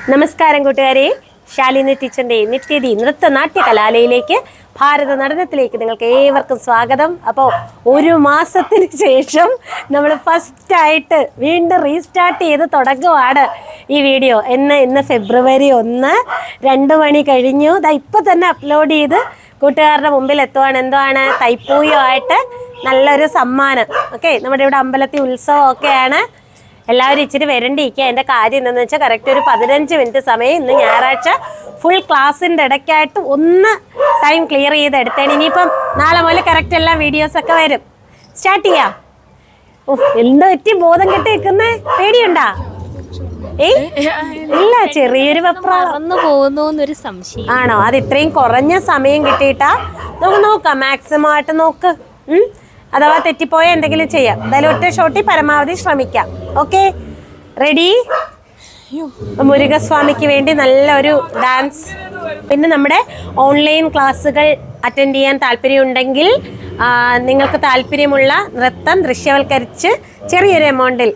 നമസ്കാരം കൂട്ടുകാരെ, ശാലിനി ടീച്ചറിൻ്റെ നിത്യതി നൃത്ത നാട്യ കലാലയിലേക്ക് ഭാരത നടനത്തിലേക്ക് നിങ്ങൾക്ക് ഏവർക്കും സ്വാഗതം. അപ്പോൾ ഒരു മാസത്തിന് ശേഷം നമ്മൾ ഫസ്റ്റായിട്ട് വീണ്ടും റീസ്റ്റാർട്ട് ചെയ്ത് തുടങ്ങുവാണ് ഈ വീഡിയോ. ഇന്ന് ഫെബ്രുവരി 1, 2 മണി കഴിഞ്ഞു. ഇപ്പം തന്നെ അപ്ലോഡ് ചെയ്ത് കൂട്ടുകാരുടെ മുമ്പിൽ എത്തുവാണ്. എന്തുവാണ്? തൈപ്പൂയമായിട്ട് നല്ലൊരു സമ്മാനം. ഓക്കെ, നമ്മുടെ ഇവിടെ അമ്പലത്തിൽ ഉത്സവമൊക്കെയാണ്. എല്ലാവരും ഇച്ചിരി വരണ്ടിരിക്കുക. എൻ്റെ കാര്യം എന്താണെന്ന് വെച്ചാൽ കറക്റ്റ് ഒരു 15 മിനിറ്റ് സമയം. ഇന്ന് ഞായറാഴ്ച ഫുൾ ക്ലാസ്സിൻ്റെ ഇടയ്ക്കായിട്ട് ഒന്ന് ടൈം ക്ലിയർ ചെയ്ത് എടുത്തേണ്. ഇനിയിപ്പം നാളെ മുതൽ കറക്റ്റ് എല്ലാ വീഡിയോസൊക്കെ വരും. സ്റ്റാർട്ട് ചെയ്യാം. എന്താ പറ്റി ബോധം കെട്ടി നിൽക്കുന്നേ? പേടിയുണ്ടാ? ഇല്ല, ചെറിയൊരു വെപ്രാളം പോകുന്നൊരു സംശയം. ആണോ? അത് ഇത്രയും കുറഞ്ഞ സമയം കിട്ടിയിട്ടാ? നമുക്ക് നോക്കാം, മാക്സിമം ആയിട്ട് നോക്ക്. അഥവാ തെറ്റിപ്പോയ എന്തെങ്കിലും ചെയ്യാം. എന്തായാലും ഒറ്റ ഷോട്ടിൽ പരമാവധി ശ്രമിക്കാം. Okay, ready? മുരുകസ്വാമിക്ക് വേണ്ടി നല്ലൊരു ഡാൻസ്. പിന്നെ നമ്മുടെ ഓൺലൈൻ ക്ലാസ്സുകൾ അറ്റൻഡ് ചെയ്യാൻ താല്പര്യമുണ്ടെങ്കിൽ നിങ്ങൾക്ക് താല്പര്യമുള്ള നൃത്തം ദൃശ്യവൽക്കരിച്ച് ചെറിയൊരു എമൗണ്ടിൽ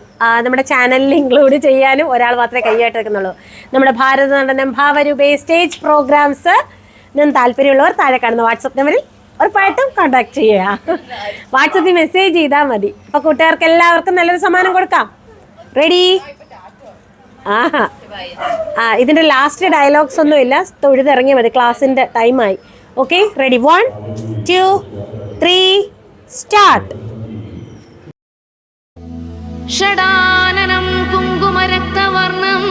നമ്മുടെ ചാനലിൽ ഇൻക്ലൂഡ് ചെയ്യാനും ഒരാൾ മാത്രമേ കൈയായിട്ട് വെക്കുന്നുള്ളൂ. നമ്മുടെ ഭാരത നടനം ഭാവരൂപേ സ്റ്റേജ് പ്രോഗ്രാംസ് താല്പര്യമുള്ളവർ താഴെ കാണുന്ന വാട്സപ്പ് നമ്പറിൽ ഉറപ്പായിട്ടും കോൺടാക്ട് ചെയ്യുക. വാട്സപ്പിൽ മെസ്സേജ് ചെയ്താൽ മതി. അപ്പോൾ കൂട്ടുകാർക്ക് എല്ലാവർക്കും നല്ലൊരു സമ്മാനം കൊടുക്കാം. റെഡി? ഇതിൻ്റെ ലാസ്റ്റ് ഡയലോഗ്സ് ഒന്നുമില്ല, തൊഴുതിറങ്ങിയാൽ മതി. ക്ലാസ്സിൻ്റെ ടൈമായി. Okay, ready? 1, 2, 3 സ്റ്റാർട്ട്. ഷടാനനം കുങ്കുമരക്തവർണം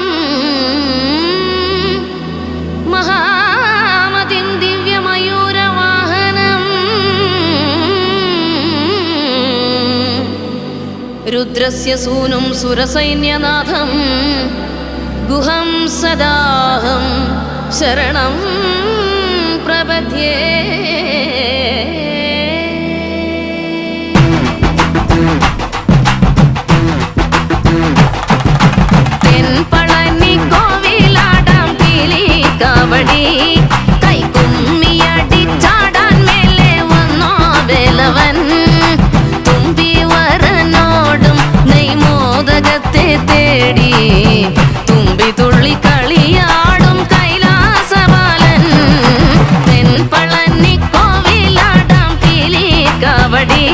മഹാമതിം ദിവ്യമയൂരവാഹനം രുദ്രസ്യ സൂനും സുരസൈന്യനാഥം ഗുഹം സദാഹം ശരണം പ്രപദ്യേ. കബഡി കൈകുമ്മിയടിച്ചാടാൻ മേലെ വന്നോ വേലവൻ. തുമ്പി വരനോടും നെയ്മോദകത്തെ തേടി തുമ്പി തുള്ളി കളിയാടും കൈലാസബാലൻ. തെൻപളനി കോവിലാടാം പീലി കബഡി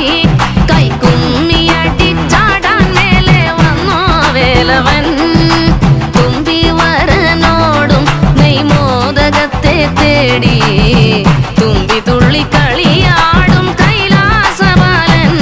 കൈകുമ്മിയടിച്ചാടാൻ മേലെ വന്നോ വേലവൻ. തേടി തുമ്പി തുള്ളി കളിയാടും കൈലാസബാലൻ.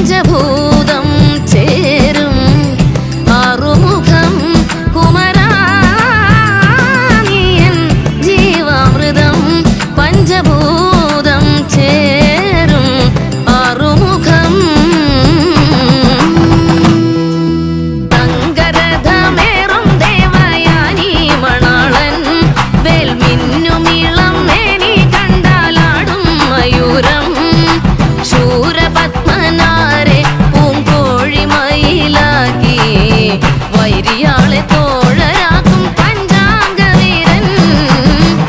പഞ്ചഭൂതം ചേരും ആറുമുഖം കുമരാനിയൻ ജീവാമൃതം പഞ്ചഭൂതം ചേരും ആറുമുഖം തങ്കരഥമേറും ദേവയാനി മണാളൻ വേൽമിന്നുമിളം മേനി കണ്ടാലാടും മയൂരം ശൂരപത്മനാരെ പൂങ്കോഴി മയിലാക്കി വൈരിയാളെ തോഴരാക്കും പഞ്ചാംഗവീരൻ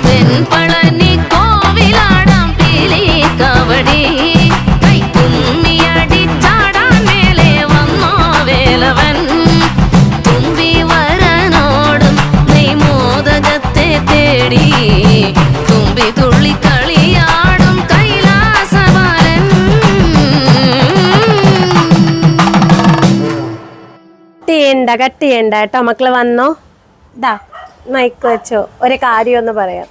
തെൻപളനി കോവിലാടാം പീലി കവടി കൈക്കുമ്മിയടി ചാടാൻ മേലെ വന്നോ വേലവൻ തുമ്പി വരനോടും നെയ്മോദകത്തെ തേടി തുമ്പി തുള്ളി കളിയാടും കൈലാസബാലൻ കട്ട് ചെയ്യണ്ട കേട്ടോ മക്കള് വന്നോ ദാ മൈക്ക് വെച്ചോ ഒരു കാര്യം ഒന്ന് പറയാം.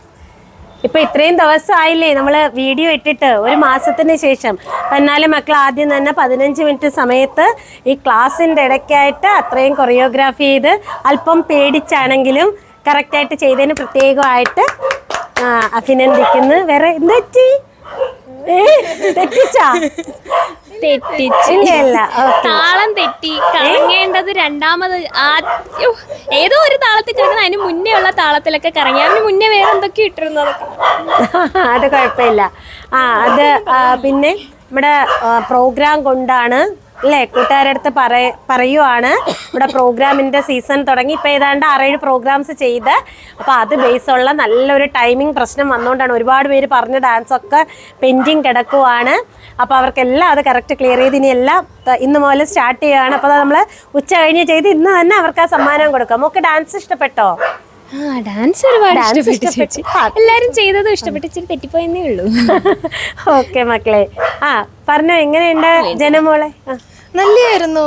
ഇപ്പൊ ഇത്രയും ദിവസമായില്ലേ നമ്മള് വീഡിയോ ഇട്ടിട്ട് ഒരു മാസത്തിന് ശേഷം. എന്നാലും മക്കൾ ആദ്യം തന്നെ 15 മിനിറ്റ് സമയത്ത് ഈ ക്ലാസ്സിൻ്റെ ഇടയ്ക്കായിട്ട് അത്രയും കൊറിയോഗ്രാഫി ചെയ്ത് അല്പം പേടിച്ചാണെങ്കിലും കറക്റ്റായിട്ട് ചെയ്തതിന് പ്രത്യേകമായിട്ട് അഭിനന്ദിക്കുന്നു. വേറെ എന്താ തെറ്റിച്ചാ? തെറ്റിച്ചില്ല, താളം തെറ്റി. കറങ്ങേണ്ടത് രണ്ടാമത് ഏതോ ഒരു താളത്തിൽ കിടക്കുന്ന അതിന് മുന്നേ ഉള്ള താളത്തിലൊക്കെ കറങ്ങി. അതിന് മുന്നേ വേറെ എന്തൊക്കെയോ ഇട്ടിരുന്നു. അത് കുഴപ്പമില്ല. അത് പിന്നെ നമ്മുടെ പ്രോഗ്രാം കൊണ്ടാണ് അല്ലേ, കൂട്ടുകാരുടെ അടുത്ത് പറയുവാണ്. ഇവിടെ പ്രോഗ്രാമിൻ്റെ സീസൺ തുടങ്ങി. ഇപ്പോൾ ഏതാണ്ട് 6-7 പ്രോഗ്രാംസ് ചെയ്ത്, അപ്പോൾ അത് ബേസുള്ള നല്ലൊരു ടൈമിംഗ് പ്രശ്നം വന്നുകൊണ്ടാണ് ഒരുപാട് പേര് പറഞ്ഞ ഡാൻസൊക്കെ പെൻഡിങ് കിടക്കുവാണ്. അപ്പോൾ അവർക്കെല്ലാം അത് കറക്റ്റ് ക്ലിയർ ചെയ്ത് ഇനി എല്ലാം ഇന്ന് മുതൽ സ്റ്റാർട്ട് ചെയ്യുകയാണ്. അപ്പോൾ നമ്മൾ ഉച്ച കഴിഞ്ഞ് ചെയ്ത് ഇന്ന് തന്നെ അവർക്ക് ആ സമ്മാനം കൊടുക്കാം. നമുക്ക് ഡാൻസ് ഇഷ്ടപ്പെട്ടോ? ഡാൻസ് ഒരുപാട് ഇഷ്ടപ്പെട്ടു. എല്ലാരും ചെയ്തതും ഇഷ്ടപ്പെട്ടു. ഇച്ചിരി തെറ്റിപ്പോയെന്നേ ഉള്ളൂ. ഓക്കെ മക്കളെ, പറഞ്ഞോ, എങ്ങനെയുണ്ട് ജനമോളെ? നല്ലായിരുന്നു,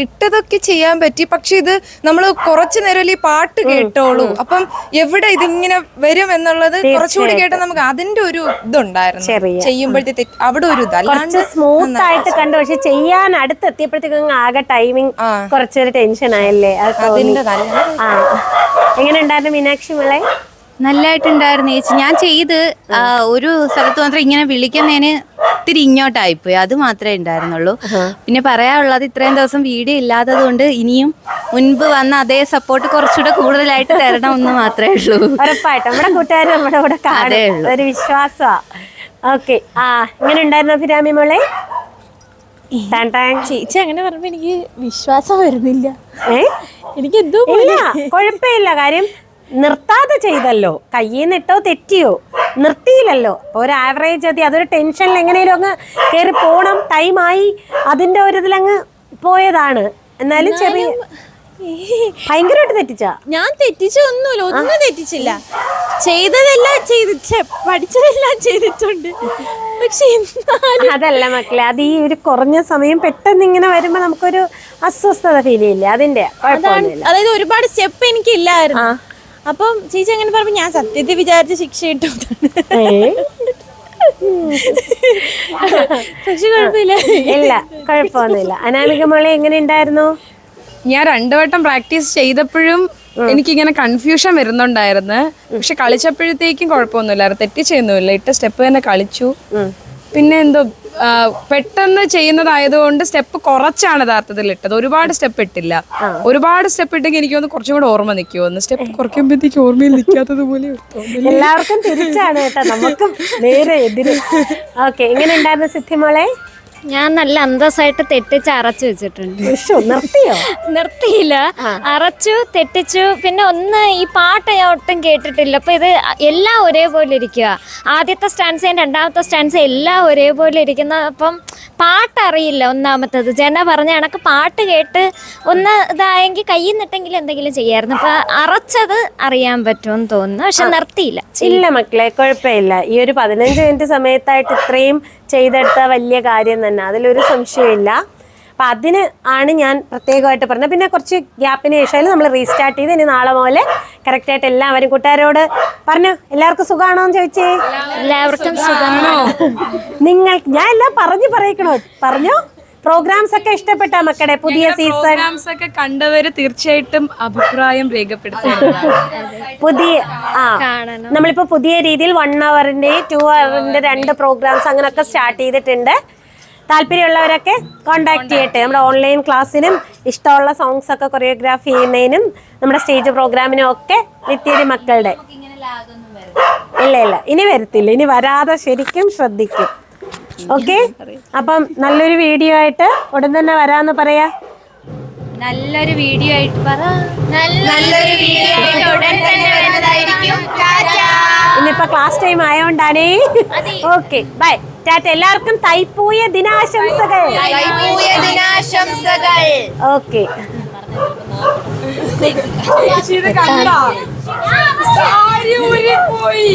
ഇട്ടതൊക്കെ ചെയ്യാൻ പറ്റി. പക്ഷെ ഇത് നമ്മൾ കുറച്ചു നേരം ഈ പാട്ട് കേട്ടോളൂ, അപ്പം എവിടെ ഇതിങ്ങനെ വരും എന്നുള്ളത് കുറച്ചുകൂടി കേട്ടാൽ നമുക്ക് അതിന്റെ ഒരു ഇതുണ്ടായിരുന്നു. ചെയ്യുമ്പോഴത്തെ അവിടെ ഒരു ഇതല്ലാണ്ട് സ്മൂത്ത് ആയിട്ട് കണ്ടു. പക്ഷെ ചെയ്യാൻ അടുത്തെത്തിയപ്പോഴത്തേക്കും ആകെ ടൈമിങ് കുറച്ചൊരു ടെൻഷൻ ആയല്ലേ? അതിന്റെ എങ്ങനെ ഉണ്ടായിരുന്നു മീനാക്ഷി മോളെ? നല്ലതായിട്ടുണ്ടായിരുന്നു ചേച്ചി. ഞാൻ ചെയ്ത് ഒരു സ്ഥലത്ത് മാത്രം ഇങ്ങനെ വിളിക്കുന്നതിന് ഇത്തിരി ഇങ്ങോട്ടായിപ്പോയി, അത് മാത്രമേ ഉണ്ടായിരുന്നുള്ളൂ. പിന്നെ പറയാനുള്ളത് ഇത്രയും ദിവസം വീഡിയോ ഇല്ലാത്തത് കൊണ്ട് ഇനിയും മുൻപ് വന്ന അതേ സപ്പോർട്ട് കുറച്ചുകൂടെ കൂടുതലായിട്ട് തരണമെന്ന് മാത്രമേ ഉള്ളൂ. ഉറപ്പായിട്ടും നമ്മുടെ കൂട്ടുകാർ നമ്മുടെ കൂടെ കാണും, ഒരു വിശ്വാസമാണ്. ഓക്കെ, എങ്ങനെ ഉണ്ടായിരുന്നു അഭിരാമി മോളെ? ചേച്ചി അങ്ങനെ പറഞ്ഞപ്പോ എനിക്ക് വിശ്വാസം വരുന്നില്ല. എനിക്ക് എന്തോ കുഴപ്പമില്ല, കാര്യം നിർത്താതെ ചെയ്തല്ലോ. കയ്യിൽ നിന്നിട്ടോ തെറ്റിയോ, നിർത്തിയില്ലല്ലോ. ഒരു ആവറേജ് മതി. അതൊരു ടെൻഷനിൽ എങ്ങനെയും അങ്ങ് കയറി പോണം, ടൈമായി, അതിന്റെ ഒരു ഇതിലങ്ങ് പോയതാണ്. എന്നാലും ചെറിയ ഭയങ്കരമായിട്ട് തെറ്റിച്ചാ? ഞാൻ തെറ്റിച്ചൊന്നുമില്ല, ഒന്നും തെറ്റിച്ചില്ല. ചെയ്തതെല്ലാം പഠിച്ചതെല്ലാം ചെയ്തിട്ടുണ്ട്. പക്ഷെ അതല്ല മക്കളെ, അത് ഈ ഒരു കുറഞ്ഞ സമയം പെട്ടെന്ന് ഇങ്ങനെ വരുമ്പോ നമുക്കൊരു അസ്വസ്ഥത ഫീൽ ചെയ്യില്ലേ? അതിന്റെ അതായത് ഒരുപാട് സ്റ്റെപ്പ് എനിക്കില്ലായിരുന്നു. അപ്പം ചേച്ചി അങ്ങനെ പറഞ്ഞപ്പോ ഞാൻ സത്യത്തിൽ വിചാരിച്ച ശിക്ഷ കിട്ടും. പക്ഷെ കുഴപ്പമില്ല, ഇല്ല കുഴപ്പമൊന്നുമില്ല. അനാമിക മോളെ എങ്ങനെ ഉണ്ടായിരുന്നു? ഞാൻ 2 വട്ടം പ്രാക്ടീസ് ചെയ്തപ്പോഴും എനിക്കിങ്ങനെ കൺഫ്യൂഷൻ വരുന്നുണ്ടായിരുന്നു. പക്ഷെ കളിച്ചപ്പോഴത്തേക്കും കുഴപ്പമൊന്നുമില്ലായിരുന്നു, തെറ്റിച്ചൊന്നുമില്ല. ഇട്ട സ്റ്റെപ്പ് തന്നെ കളിച്ചു. പിന്നെ എന്തോ പെട്ടെന്ന് ചെയ്യുന്നതായതുകൊണ്ട് സ്റ്റെപ്പ് കുറച്ചാണ് യഥാർത്ഥത്തിൽ ഇട്ടത്. ഒരുപാട് സ്റ്റെപ്പ് ഇട്ടില്ല. ഒരുപാട് സ്റ്റെപ്പ് ഇട്ടെങ്കിൽ എനിക്കൊന്ന് കുറച്ചും കൂടെ ഓർമ്മ നിൽക്കുമെന്ന്. സ്റ്റെപ്പ് കുറയ്ക്കുമ്പോഴത്തേക്ക് ഓർമ്മയിൽ നിൽക്കാത്തത് പോലെ എല്ലാവർക്കും തിരിച്ചാണ് കേട്ടോ, നമുക്കും നേരെ എതിര്. ഓക്കെ, എങ്ങനെ ഉണ്ടായിരുന്നു സിദ്ധിമോളെ? ഞാൻ നല്ല അന്തസ്സായിട്ട് തെറ്റിച്ച് അറച്ചു വെച്ചിട്ടുണ്ട്. നിർത്തിയോ? നിർത്തിയില്ല, അറച്ചു, തെറ്റിച്ചു. പിന്നെ ഒന്ന് ഈ പാട്ട് ഞാൻ ഒട്ടും കേട്ടിട്ടില്ല. അപ്പൊ ഇത് എല്ലാം ഒരേപോലെ ഇരിക്കുക. ആദ്യത്തെ സ്റ്റാൻസയും രണ്ടാമത്തെ സ്റ്റാൻസയും എല്ലാം ഒരേപോലെ ഇരിക്കുന്ന. അപ്പം പാട്ടറിയില്ല ഒന്നാമത്തത്. ജന പറഞ്ഞ കണക്ക് പാട്ട് കേട്ട് ഒന്ന് ഇതായെങ്കിൽ കയ്യിൽ നിന്നിട്ടെങ്കിലും എന്തെങ്കിലും ചെയ്യായിരുന്നു. അപ്പൊ അറച്ചത് അറിയാൻ പറ്റുമെന്ന് തോന്നുന്നു. പക്ഷെ നിർത്തിയില്ല. ഇല്ല മക്കളെ, കുഴപ്പമില്ല. ഈ ഒരു 15 മിനിറ്റ് സമയത്തായിട്ട് ഇത്രയും ചെയ്തെടുത്ത വലിയ കാര്യം തന്നെ, അതിലൊരു സംശയമില്ല. അപ്പം അതിന് ആണ് ഞാൻ പ്രത്യേകമായിട്ട് പറഞ്ഞത്. പിന്നെ കുറച്ച് ഗ്യാപ്പിന് ശേഷം നമ്മൾ റീസ്റ്റാർട്ട് ചെയ്ത് ഇനി നാളെ പോലെ കറക്റ്റായിട്ട് എല്ലാവരും കൂട്ടുകാരോട് പറഞ്ഞു. എല്ലാവർക്കും സുഖമാണോ എന്ന് ചോദിച്ചേ? എല്ലാവർക്കും സുഖമാണോ? നിങ്ങൾ ഞാൻ എല്ലാം പറയിക്കണോ? പറഞ്ഞോ, പ്രോഗ്രാംസ് ഒക്കെ ഇഷ്ടപ്പെട്ട മക്കളുടെ പുതിയ സീസൺ? പ്രോഗ്രാംസ് ഒക്കെ കണ്ടവര് തീർച്ചയായിട്ടും അഭിപ്രായം രേഖപ്പെടുത്തുക. പുതിയ നമ്മളിപ്പോ പുതിയ രീതിയിൽ 1 hourന്റെ 2 hourന്റെ 2 പ്രോഗ്രാംസ് അങ്ങനെയൊക്കെ സ്റ്റാർട്ട് ചെയ്തിട്ടുണ്ട്. താല്പര്യമുള്ളവരൊക്കെ കോണ്ടാക്ട് ചെയ്യട്ടെ. നമ്മുടെ ഓൺലൈൻ ക്ലാസ്സിനും ഇഷ്ടമുള്ള സോങ്സ് ഒക്കെ കൊറിയോഗ്രാഫി ചെയ്യുന്നതിനും നമ്മുടെ സ്റ്റേജ് പ്രോഗ്രാമിനും ഒക്കെ നിത്യതി മക്കളുടെ ഇല്ല ഇനി വരത്തില്ല, ഇനി വരാതെ ശരിക്കും ശ്രദ്ധിക്കും. ഓക്കെ, അപ്പം നല്ലൊരു വീഡിയോ ആയിട്ട് ഉടൻ തന്നെ വരാന്ന് പറയാ. നല്ലൊരു വീഡിയോ ആയിട്ട് നല്ലൊരു വീഡിയോ ആയിട്ട് ഉടൻ തന്നെ വരുന്നതായിരിക്കും. ഇന്നിപ്പോ ക്ലാസ് ടൈം ആയോണ്ടാണേ. Okay, bye, tata. എല്ലാവർക്കും തൈപ്പൂയ ദിനാശംസകൾ. ഓക്കെ. ഇത് കണ്ടോ? സാരി ഊരിപ്പോയി.